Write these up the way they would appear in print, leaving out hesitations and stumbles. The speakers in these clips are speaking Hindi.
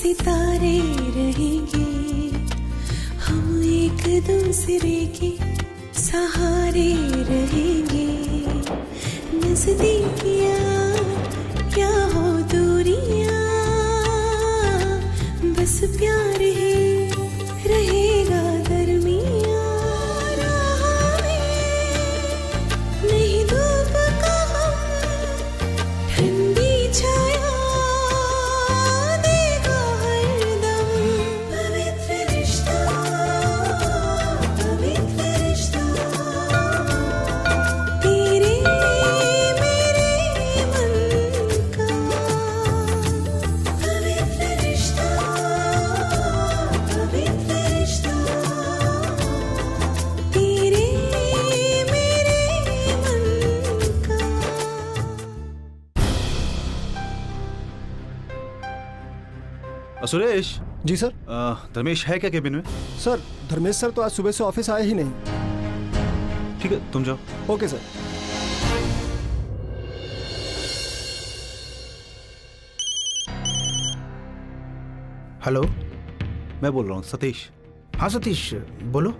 सितारे रहेंगे, हम एक दूसरे के सहारे रहेंगे। नजदीकियाँ क्या हो दूरियाँ, बस प्यार ही रहेगा दरमियाँ। राह में नहीं धूप का हम, ठंडी छाया देगा हरदम। पवित्र रिश्ता, पवित्र रिश्ता, तेरे मेरे मन का। पवित्र रिश्ता, पवित्र रिश्ता, तेरे मेरे मन का। सुरेश, जी सर। धर्मेश है क्या केबिन में? सर धर्मेश सर तो आज सुबह से ऑफिस आए ही नहीं। ठीक है, तुम जाओ। Okay sir. हेलो। मैं बोल रहा हूँ सतीश। हाँ सतीश बोलो।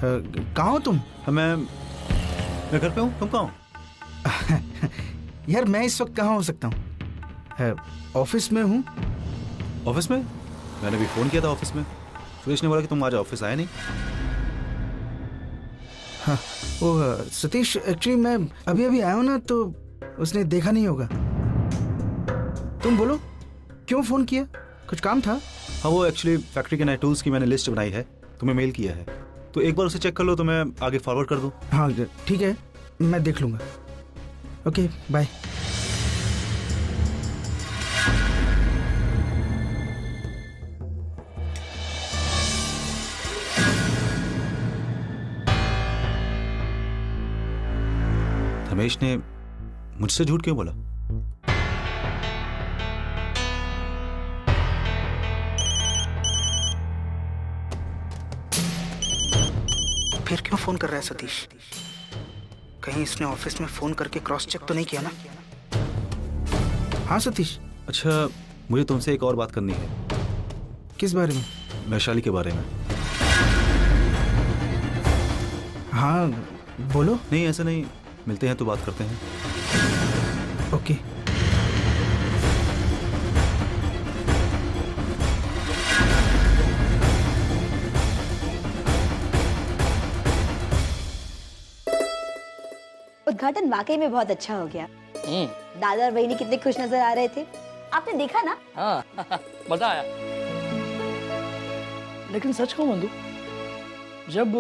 कहाँ हो तुम? मैं घर पे हूँ, तुम कहाँ हो? यार मैं इस वक्त कहाँ हो सकता हूँ? ऑफिस में हूँ। ऑफिस में? मैंने भी फोन किया था ऑफिस में, सुरेश ने बोला कि तुम आज ऑफिस आए नहीं। हाँ वो सतीश एक्चुअली मैं अभी अभी आया हूँ ना, तो उसने देखा नहीं होगा। तुम बोलो क्यों फोन किया? कुछ काम था? हाँ वो एक्चुअली फैक्ट्री के नए टूल्स की मैंने लिस्ट बनाई है, तुम्हें मेल किया है, तो एक बार उसे चेक कर लो तो मैं आगे फॉरवर्ड कर दूँ। हाँ ठीक है, मैं देख लूँगा। Okay bye. रमेश ने मुझसे झूठ क्यों बोला? फिर क्यों फोन कर रहा है सतीश? कहीं इसने ऑफिस में फोन करके क्रॉस चेक तो नहीं किया ना? हाँ सतीश। अच्छा, मुझे तुमसे एक और बात करनी है। किस बारे में? वैशाली के बारे में। हाँ बोलो। नहीं ऐसा नहीं, मिलते हैं तो बात करते हैं। ओके। उद्घाटन वाकई में बहुत अच्छा हो गया। दादा और बहनी कितने खुश नजर आ रहे थे, आपने देखा ना? हाँ मजा आया। लेकिन सच कहूं बंधु, जब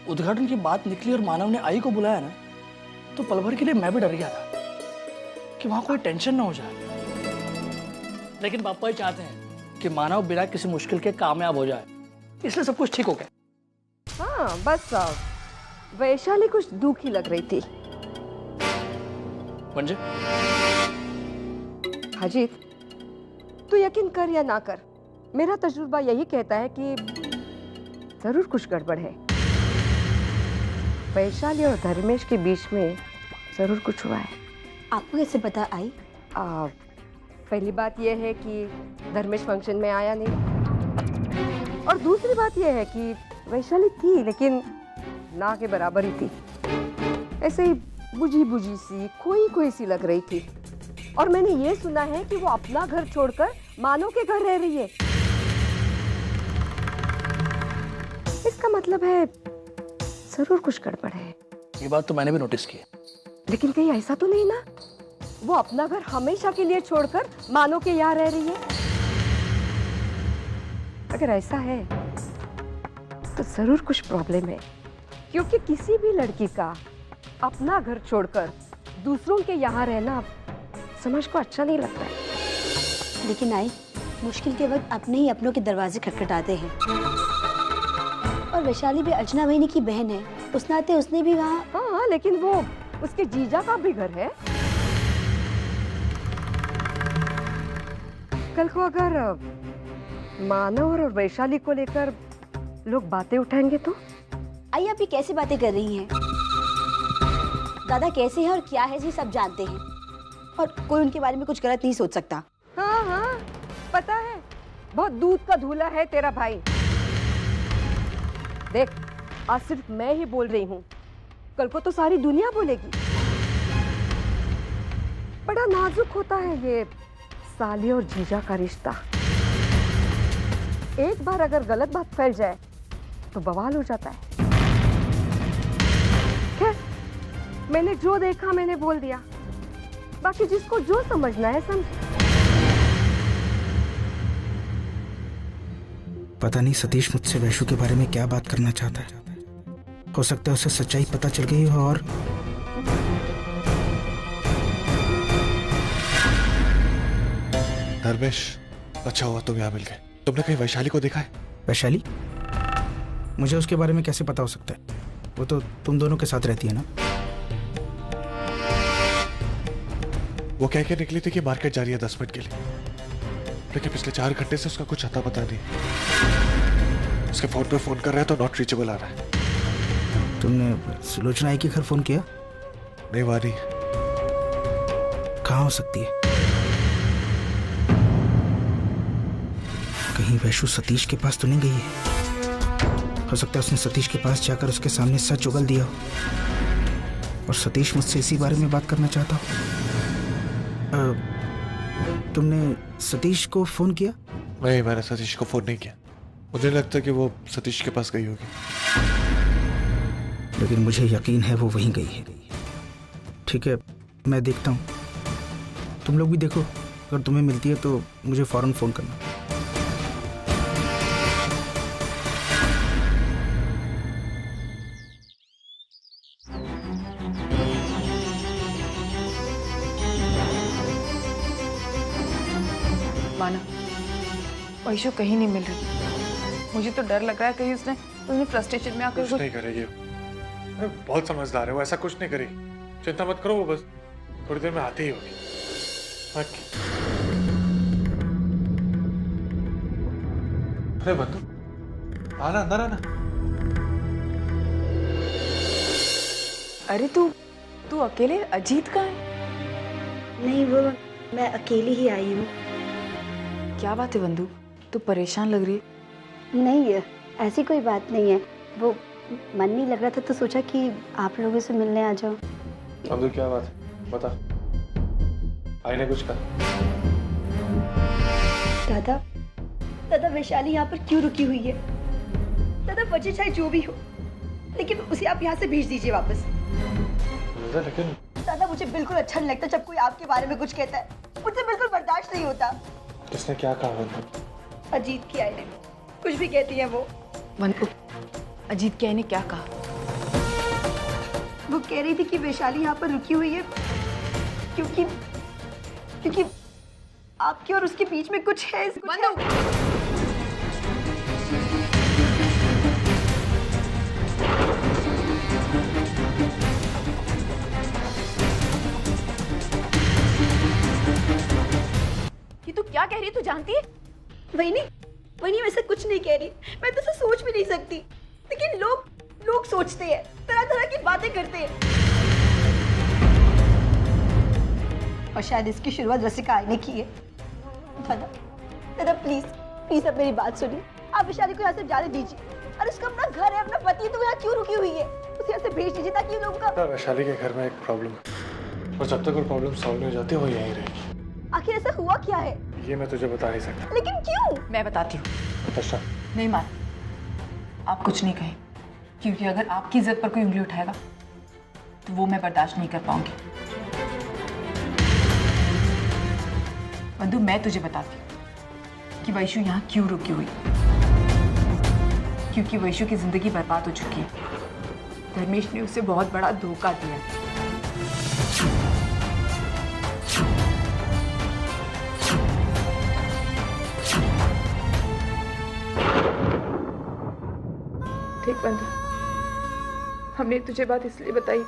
उद्घाटन की बात निकली और मानव ने आई को बुलाया ना, तो पल भर के लिए मैं भी डर गया था कि वहां कोई टेंशन ना हो जाए। लेकिन पापा ही चाहते हैं कि मानव बिना किसी मुश्किल के कामयाब हो जाए, इसलिए सब कुछ ठीक हो गया। हाँ बस वैशाली कुछ दुखी लग रही थी। मंजे, अजीत तू यकीन कर या ना कर, मेरा तजुर्बा यही कहता है कि जरूर कुछ गड़बड़ है। वैशाली और धर्मेश के बीच में जरूर कुछ हुआ है। आपको कैसे पता आई? पहली बात यह है कि धर्मेश फंक्शन में आया नहीं, और दूसरी बात यह है कि वैशाली थी लेकिन ना के बराबर ही थी। ऐसे ही बुझी बुझी सी, खोई सी लग रही थी। और मैंने ये सुना है कि वो अपना घर छोड़कर मानो के घर रह रही है। इसका मतलब है जरूर कुछ गड़बड़ है। ये बात तो मैंने भी नोटिस की है। लेकिन कहीं ऐसा तो नहीं ना वो अपना घर हमेशा के लिए छोड़कर मानो के यहाँ रह रही है? अगर ऐसा है तो जरूर कुछ प्रॉब्लम है, क्योंकि किसी भी लड़की का अपना घर छोड़कर दूसरों के यहाँ रहना समझ को अच्छा नहीं लगता है। लेकिन आई, मुश्किल के वक्त अपने ही अपनों के दरवाजे खटखटाते हैं। और वैशाली भी अर्चना बहनी की बहन है, उस नाते उसने भी वहाँ। हाँ लेकिन वो उसके जीजा का भी घर है। कल को अगर मानव और वैशाली को लेकर लोग बातें उठाएंगे तो? आई आप ये कैसी बातें कर रही हैं? दादा कैसे हैं और क्या है ये सब जानते हैं, और कोई उनके बारे में कुछ गलत नहीं सोच सकता। हाँ हाँ पता है, बहुत दूध का धूला है तेरा भाई। देख, आज सिर्फ मैं ही बोल रही हूँ, कल को तो सारी दुनिया बोलेगी। बड़ा नाजुक होता है ये साली और जीजा का रिश्ता। एक बार अगर गलत बात फैल जाए तो बवाल हो जाता है। खैर, मैंने जो देखा मैंने बोल दिया, बाकी जिसको जो समझना है समझे। पता नहीं सतीश मुझसे वैशु के बारे में क्या बात करना चाहता है। हो सकता है उसे सच्चाई पता चल गई हो और धर्मेश, अच्छा हुआ तुम यहाँ मिल गए। तुमने कहीं वैशाली को देखा है? वैशाली? मुझे उसके बारे में कैसे पता हो सकता है? वो तो तुम दोनों के साथ रहती है ना। वो कह के निकली थी कि मार्केट जा रही है 10 मिनट के लिए, लेकिन पिछले 4 घंटे से उसका कुछ अता पता नहीं। उसके फोन पे फोन कर रहा है तो नॉट रीचेबल आ रहा है। तुमने सुलोचना आई के घर फोन किया? नहीं वानी। कहाँ हो सकती है? कहीं वैशु सतीश के पास तो नहीं गई है? हो सकता है उसने सतीश के पास जाकर उसके सामने सच उगल दिया हो और सतीश मुझसे इसी बारे में बात करना चाहता हो। तुमने सतीश को फोन किया? नहीं, मैंने सतीश को फोन नहीं किया। मुझे लगता है कि वो सतीश के पास गई होगी, लेकिन मुझे यकीन है वो वहीं गई है। ठीक है, मैं देखता हूँ, तुम लोग भी देखो। अगर तुम्हें मिलती है तो मुझे फौरन फोन करना। माना, वैशु कहीं नहीं मिल रही। मुझे तो डर लग रहा है कहीं उसने फ्रस्ट्रेशन में आकर कुछ नहीं करेगी। बहुत समझदार है वो, ऐसा कुछ नहीं करेगी। चिंता मत करो, वो बस थोड़ी देर में आती ही होगी। अरे बंधु, आना अंदर आना। अरे तू अकेले? अजीत कहाँ है? नहीं, वो मैं अकेली ही आई हूँ। क्या बात है बंधु, तू परेशान लग रही है। नहीं, ऐसी कोई बात नहीं है। वो मन नहीं लग रहा था तो सोचा कि आप लोगों से मिलने आ जाओ। बंधु क्या बात है, बता। आई ने कुछ कहा? दादा वैशाली यहाँ पर क्यों रुकी हुई है? दादा वजह चाहे जो भी हो, लेकिन उसे आप यहाँ से भेज दीजिए वापस। लेकिन दादा, मुझे बिल्कुल अच्छा नहीं लगता जब कोई आपके बारे में कुछ कहता है। मुझे बिल्कुल बर्दाश्त नहीं होता। किसने क्या कहा बंधु? अजीत की आई ने कुछ भी कहती है वो। बंधु, अजीत की आई ने क्या कहा? वो कह रही थी कि वैशाली यहाँ पर रुकी हुई है क्योंकि आपके और उसके बीच में कुछ है। बंधु, ये तू क्या कह रही है? तू जानती है? वही नहीं, वैसे कुछ नहीं कह रही। मैं तो ऐसा सोच भी नहीं सकती, लेकिन लोग सोचते हैं, तरह तरह की बातें करते हैं। और शायद इसकी शुरुआत रसिका आई ने की है। दादा प्लीज अब मेरी बात सुनिए। आप वैशाली को यहाँ से जाने दीजिए, और उसका अपना घर है, अपना पति, तो यहाँ क्यों रुकी हुई है? उसे यहाँ से भेज दीजिए ताकि लोगों का। वैशाली के घर में एक प्रॉब्लम है, और जब तक वो प्रॉब्लम सॉल्व नहीं हो जाती वो यहीं रहेगी। आखिर ऐसा हुआ क्या है? ये मैं तुझे बता नहीं सकता। लेकिन क्यों? मैं बताती हूँ। अच्छा। नहीं मान, आप कुछ नहीं कहें, क्योंकि अगर आपकी इज्जत पर कोई उंगली उठाएगा तो वो मैं बर्दाश्त नहीं कर पाऊंगी। बंधु, मैं तुझे बताती हूँ कि वैशु यहाँ क्यों रुकी हुई। क्योंकि वैशु की जिंदगी बर्बाद हो चुकी है। धर्मेश ने उसे बहुत बड़ा धोखा दिया। ठीक बंधु, हमने तुझे बात इसलिए बताई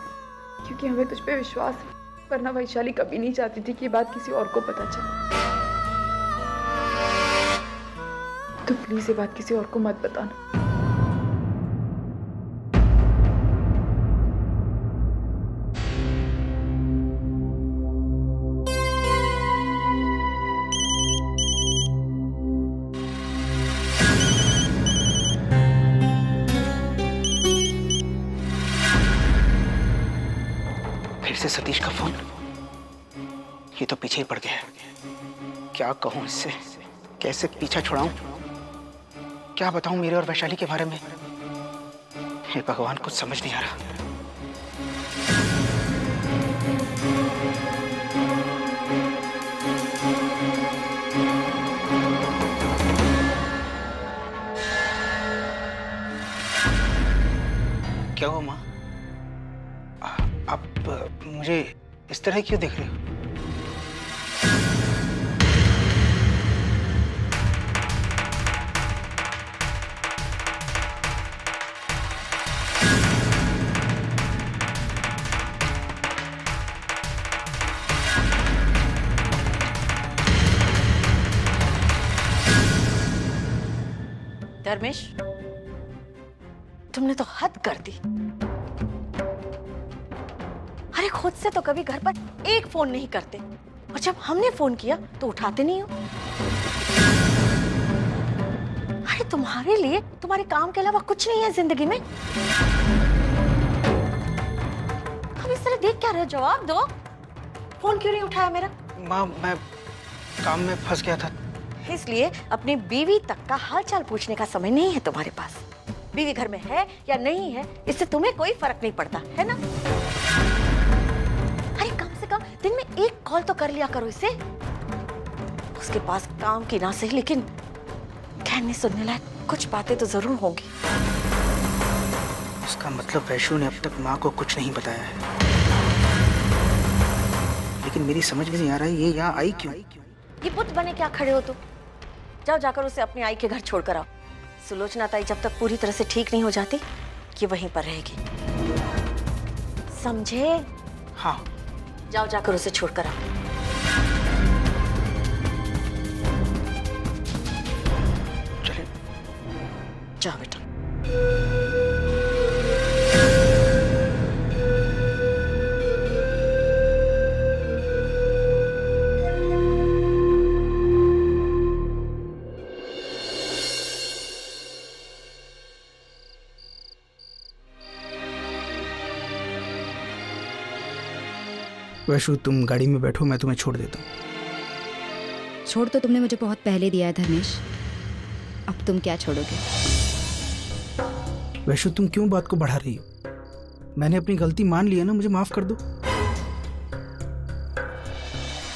क्योंकि हमें तुझ पे विश्वास है, वरना वैशाली कभी नहीं चाहती थी कि ये बात किसी और को पता चले। तो प्लीज ये बात किसी और को मत बताना। फिर से सतीश का फोन। ये तो पीछे ही पड़ गया है। क्या कहूं इससे, कैसे पीछा छुड़ाऊं, क्या बताऊं मेरे और वैशाली के बारे में। हे भगवान, कुछ समझ नहीं आ रहा। क्या हुआ माँ? आप मुझे इस तरह क्यों देख रहे हो? धर्मेश, तुमने तो हद कर दी। अरे खुद से तो कभी घर पर एक फोन नहीं करते, और जब हमने फोन किया तो उठाते नहीं हो। अरे तुम्हारे लिए तुम्हारे काम के अलावा कुछ नहीं है जिंदगी में। हम इस तरह देख क्या रहे हो? जवाब दो। फोन क्यों नहीं उठाया मेरा? माँ, मैं काम में फंस गया था। इसलिए अपनी बीवी तक का हालचाल पूछने का समय नहीं है तुम्हारे पास। बीवी घर में है या नहीं है, इससे तुम्हें कोई फर्क नहीं पड़ता, है ना? अरे कम से कम दिन में एक कॉल तो कर लिया करो इसे। उसके पास काम की ना सही, लेकिन कहने सुनने लायक कुछ बातें तो जरूर होंगी। उसका मतलब वैशु ने अब तक माँ को कुछ नहीं बताया है, लेकिन मेरी समझ में नहीं आ रहा है ये यहाँ आई क्यों? ये पुत बने क्या खड़े हो तुम? जाओ जाकर उसे अपनी आई के घर छोड़कर आओ। सुलोचना ताई जब तक पूरी तरह से ठीक नहीं हो जाती, ये वहीं पर रहेगी, समझे? हाँ। जाओ जाकर उसे छोड़कर आओ। चले। जाओ बेटा। वैशु, तुम गाड़ी में बैठो, मैं तुम्हें छोड़ देता हूँ। छोड़ तो तुमने मुझे बहुत पहले दिया है धर्मेश, अब तुम क्या छोड़ोगे? वैशु, तुम क्यों बात को बढ़ा रही हो? मैंने अपनी गलती मान ली है ना, मुझे माफ कर दो।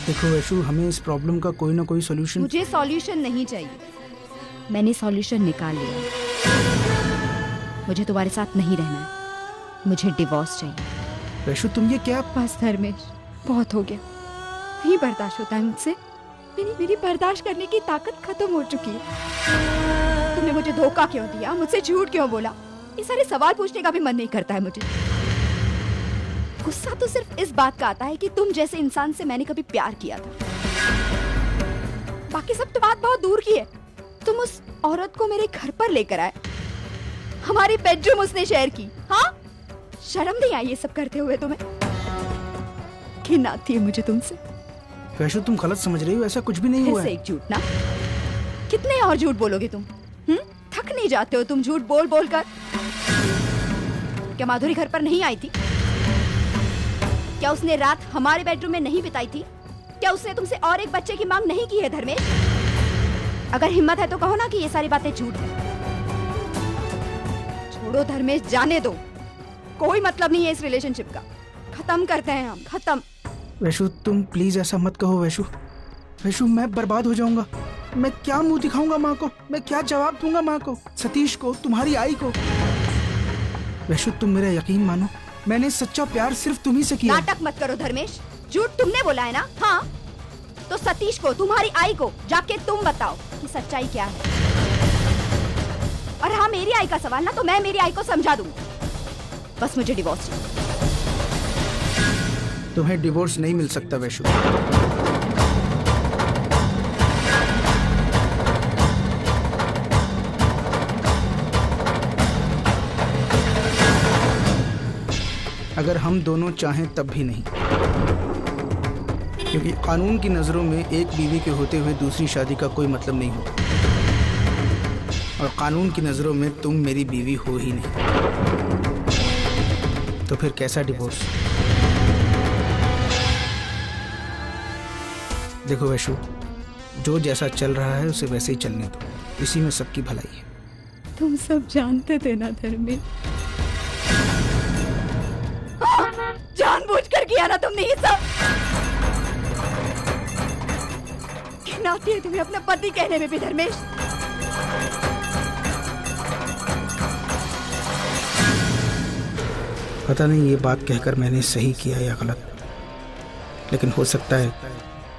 देखो वैशु, हमें इस प्रॉब्लम का कोई ना कोई सॉल्यूशन। मुझे सॉल्यूशन नहीं चाहिए, मैंने सॉल्यूशन निकाल लिया। मुझे तुम्हारे साथ नहीं रहना है, मुझे डिवोर्स चाहिए। वैशु, तुम ये क्या? बस धर्मेश, बहुत हो गया, नहीं बर्दाश्त होता है मुझसे। मेरी बर्दाश्त करने की ताकत खत्म हो चुकी है। तुमने मुझे धोखा क्यों दिया, मुझसे झूठ क्यों बोला, ये सारे सवाल पूछने का भी मन नहीं करता है मुझे। गुस्सा तो सिर्फ इस बात का आता है कि तुम जैसे इंसान से मैंने कभी प्यार किया था। बाकी सब तो बात बहुत दूर की है। तुम उस औरत को मेरे घर पर लेकर आए, हमारी बेडरूम उसने शेयर की। हाँ, शर्म नहीं आई ये सब करते हुए तुम्हें? घिन आती है मुझे तुमसे। वैशु, तुम गलत समझ रही हो, ऐसा कुछ भी नहीं हुआ है। एक झूठ ना, कितने और झूठ बोलोगे तुम? थक नहीं जाते हो तुम झूठ बोल बोल कर? क्या माधुरी घर पर नहीं आई थी? क्या उसने रात हमारे बेडरूम में नहीं बिताई थी? क्या उसने तुमसे और एक बच्चे की मांग नहीं की है धर्मेश? अगर हिम्मत है तो कहो ना कि ये सारी बातें झूठ है। छोड़ो धर्मेश, जाने दो, कोई मतलब नहीं है इस रिलेशनशिप का। खत्म करते हैं हम, खत्म। वैशु, तुम प्लीज ऐसा मत कहो वैशु। वैशु, मैं बर्बाद हो जाऊंगा। मैं क्या मुंह दिखाऊंगा माँ को, मैं क्या जवाब दूंगा माँ को, सतीश को, तुम्हारी आई को? वैशु, तुम मेरा यकीन मानो, मैंने सच्चा प्यार सिर्फ तुम्ही से किया। नाटक मत करो धर्मेश, झूठ तुमने बोला है ना? हाँ, तो सतीश को, तुम्हारी आई को जाके तुम बताओ कि सच्चाई क्या है। और हाँ, मेरी आई का सवाल ना, तो मैं मेरी आई को समझा दूंगी। बस मुझे डिवोर्स चाहिए। तुम्हें डिवोर्स नहीं मिल सकता वैशु। अगर हम दोनों चाहें तब भी नहीं, क्योंकि कानून की नजरों में एक बीवी के होते हुए दूसरी शादी का कोई मतलब नहीं होता, और कानून की नजरों में तुम मेरी बीवी हो ही नहीं, तो फिर कैसा डिवोर्स? देखो वैशु, जो जैसा चल रहा है उसे वैसे ही चलने दो, इसी में सबकी भलाई है। तुम सब जानते थे ना धर्मेश, जानबूझकर किया ना तुमने ये सब। घिनाती है तुम्हें अपना पति कहने में भी धर्मेश। पता नहीं ये बात कहकर मैंने सही किया या गलत, लेकिन हो सकता है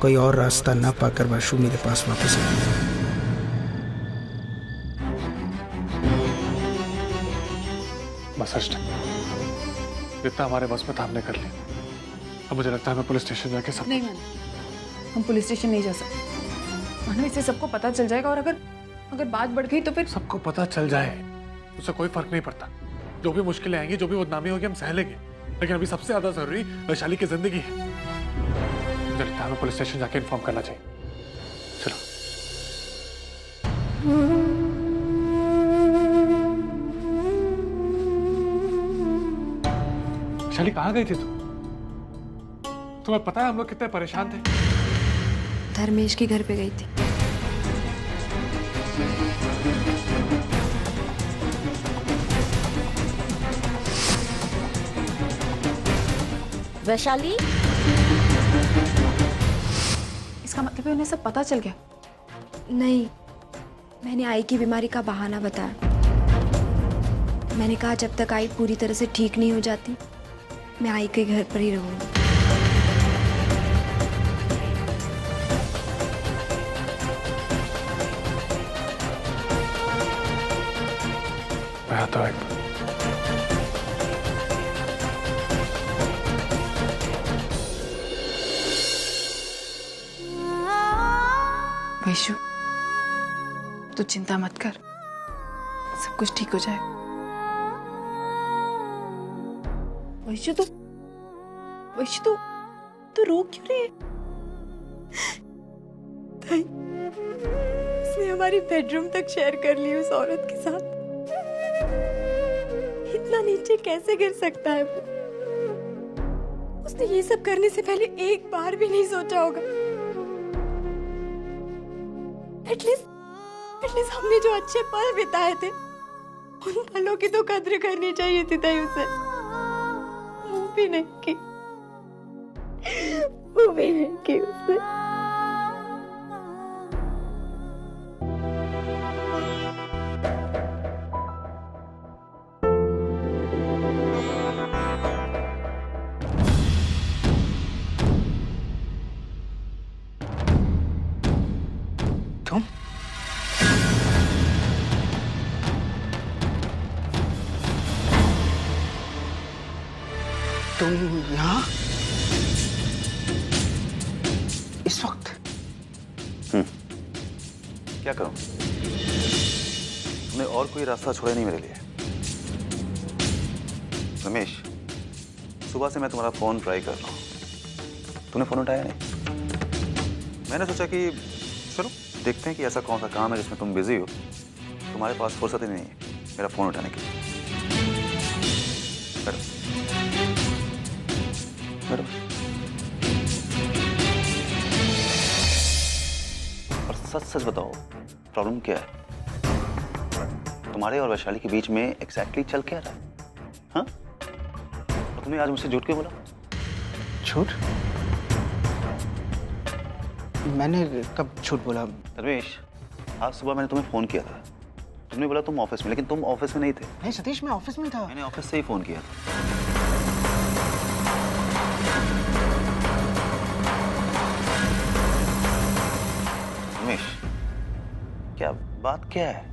कोई और रास्ता ना पाकर वैशु मेरे पास वापस आ जाए। बस अर्चना, जितना हमारे बस में था हमने कर लिया। अब मुझे लगता है हमें पुलिस स्टेशन जाके सब। नहीं मानो, हम पुलिस स्टेशन नहीं जा सकते मानो, इससे सबको पता चल जाएगा और अगर बात बढ़ गई तो फिर सबको पता चल जाए उससे कोई फर्क नहीं पड़ता। जो भी मुश्किलें आएंगी, जो भी बदनामी होगी, हम सह लेंगे, लेकिन अभी सबसे ज्यादा जरूरी वैशाली की जिंदगी है। मुझे लगता है हमें पुलिस स्टेशन जाके इन्फॉर्म करना चाहिए। चलो। वैशाली कहाँ गई थी तुम? तुम्हें पता है हम लोग कितने परेशान थे? धर्मेश के घर पे गई थी। वैशाली, इसका मतलब है उन्हें सब पता चल गया? नहीं, मैंने आई की बीमारी का बहाना बताया। मैंने कहा जब तक आई पूरी तरह से ठीक नहीं हो जाती मैं आई के घर पर ही रहूंगी। मैं आता हूं। वैशु, तू चिंता मत कर, सब कुछ ठीक हो जाए। वैशु तू रो क्यों रही है? उसने हमारी बेडरूम तक शेयर कर ली उस औरत के साथ। इतना नीचे कैसे गिर सकता है वो? उसने ये सब करने से पहले एक बार भी नहीं सोचा होगा। एटलीस्ट हमने जो अच्छे पल बिताए थे उन पलों की तो कद्र करनी चाहिए थी ताई उसे। वो भी नहीं की उसे। तुम यहाँ इस वक्त? क्या करूं? तुमने और कोई रास्ता छोड़ा नहीं मेरे लिए। रमेश, सुबह से मैं तुम्हारा फोन ट्राई कर रहा हूं, तूने फोन उठाया नहीं। मैंने सोचा कि चलो देखते हैं कि ऐसा कौन सा काम है जिसमें तुम बिजी हो। तुम्हारे पास फुर्सत ही नहीं है मेरा फोन उठाने के लिए। बैठो। और सच सच बताओ, प्रॉब्लम क्या है? तुम्हारे और वैशाली के बीच में एग्जैक्टली चल क्या रहा है? हाँ? और तुमने आज मुझसे झूठ क्यों बोला? झूठ? मैंने कब झूठ बोला? धर्मेश, आज सुबह मैंने तुम्हें फोन किया था, तुमने बोला तुम ऑफिस में, लेकिन तुम ऑफिस में नहीं थे। नहीं सतीश, मैं ऑफिस में था। मैंने ऑफिस से ही फोन किया था। रमेश, क्या बात क्या है?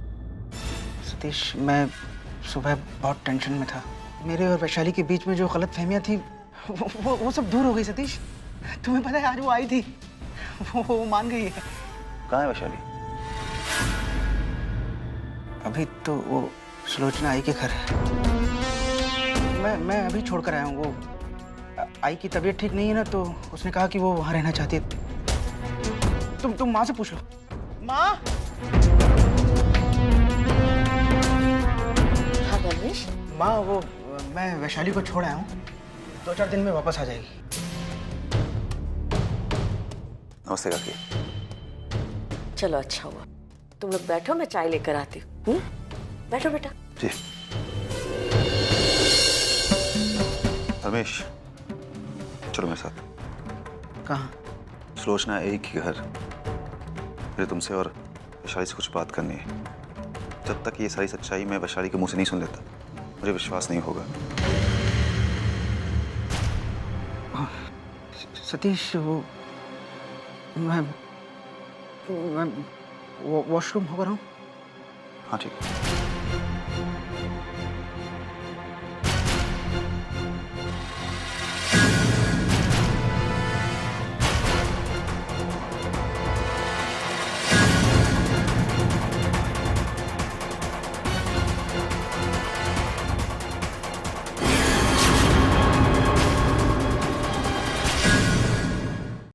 सतीश, मैं सुबह बहुत टेंशन में था। मेरे और वैशाली के बीच में जो गलतफहमियां थी वो सब दूर हो गई सतीश। तुम्हें पता है आज वो आई थी, वो मान गई है। कहाँ है वैशाली? अभी तो वो सुलोचना आई के घर है। मैं अभी छोड़कर आया हूँ। वो आई की तबीयत ठीक नहीं है ना, तो उसने कहा कि वो वहाँ रहना चाहती है। तुम माँ से पूछ लो। माँ। हाँ धर्मेश? माँ, वो मैं वैशाली को छोड़ आया हूँ, 2-4 दिन में वापस आ जाएगी। नमस्ते काकी। चलो अच्छा हुआ, तुम लोग बैठो, मैं चाय लेकर आती हूँ। बैठो बेटा। जी। रमेश, चलो मेरे साथ। कहाँ? सुलोचना एक ही घर। मुझे तुमसे और वैशाली से कुछ बात करनी है। जब तक ये सारी सच्चाई मैं वैशाली के मुंह से नहीं सुन लेता, मुझे विश्वास नहीं होगा। सतीश, वो मैं वॉशरूम हो रहा हूँ। हाँ ठीक है।